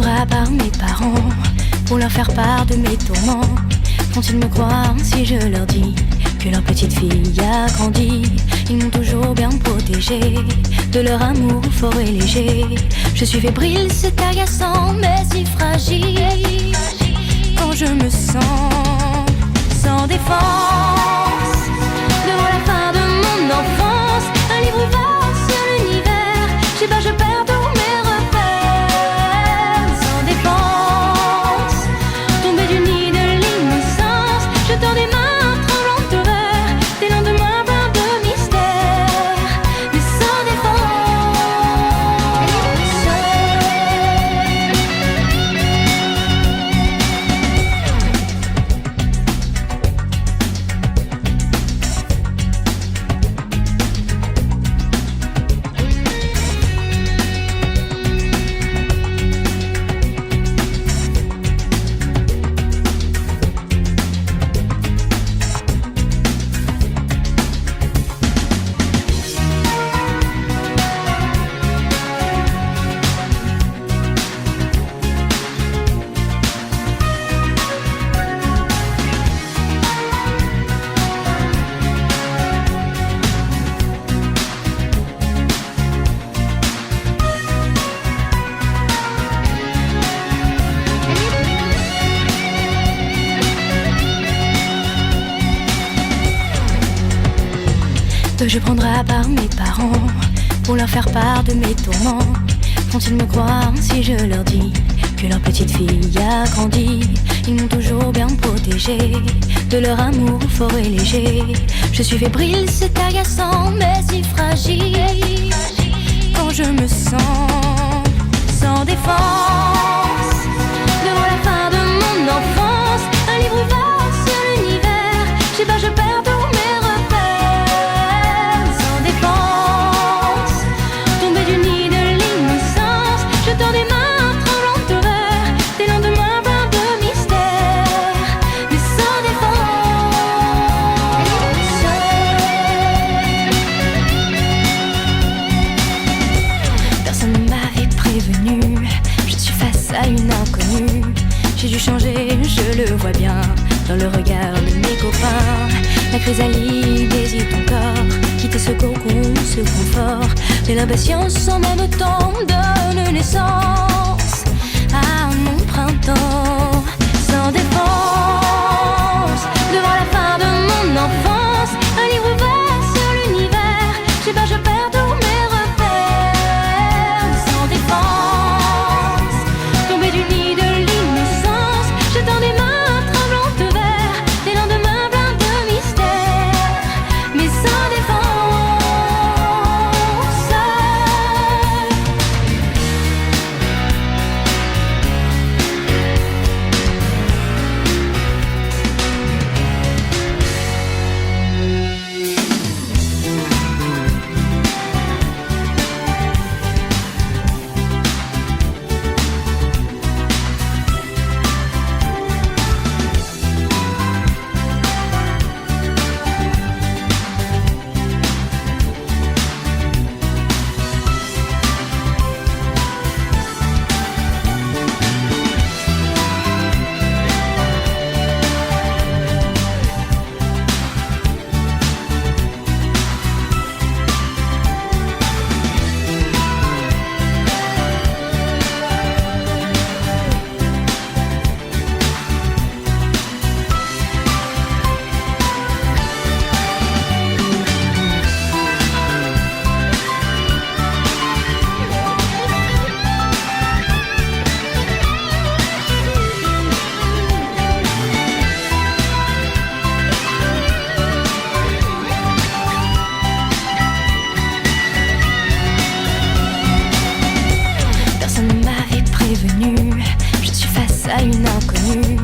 prendra par mes parents pour leur faire part de mes tourments? Vont-ils me croire si je leur dis que leur petite fille a grandi? Ils m'ont toujours bien protégée de leur amour fort et léger. Je suis fébrile, c'est agaçant, mais si fragile. Quand je me sens sans défense devant la fin de mon enfance, un livre ouvert sur l'univers, je sais pas, je perds tous mes repères. Sans défense, tombé du nid de l'innocence, je tends des mains tremblantes vers des lendemains pleins de mystère, mais sans que je prendrai par mes parents pour leur faire part de mes tourments? Vont-ils me croire si je leur dis que leur petite fille a grandi? Ils m'ont toujours bien protégée de leur amour fort et léger. Je suis fébrile, c'est agaçant, mais si fragile. Quand je me sens sans défense devant la fin de mon enfance, un livre ouvert sur l'univers, je sais pas, je perds tous mes repères. Sans défense, tombé du nid de l'innocence, je tends des mains tremblantes vers des lendemains pleins de mystère, mais sans défense. Personne ne m'avait prévenu, je suis face à une inconnue. J'ai dû changer, je le vois bien, dans le regard de mes copains. La chrysalide hésite encore, quitter ce cocon, ce confort. Mais l'impatience en même temps donne naissance à mon printemps. Sans défense, devant la fin de mon enfance, un livre ouvert sur l'univers, je sais pas, je perds tous mes repères. Sans défense, tombé du nid de l'innocence, je tends des mains tremblantes vers des lendemains pleins de mystère, mais sans défense. À une inconnue,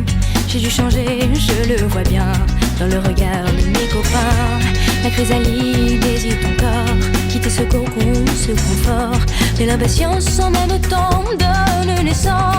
j'ai dû changer, je le vois bien, dans le regard de mes copains. La chrysalide hésite encore, quitter ce cocon, ce confort. Mais l'impatience en même temps donne naissance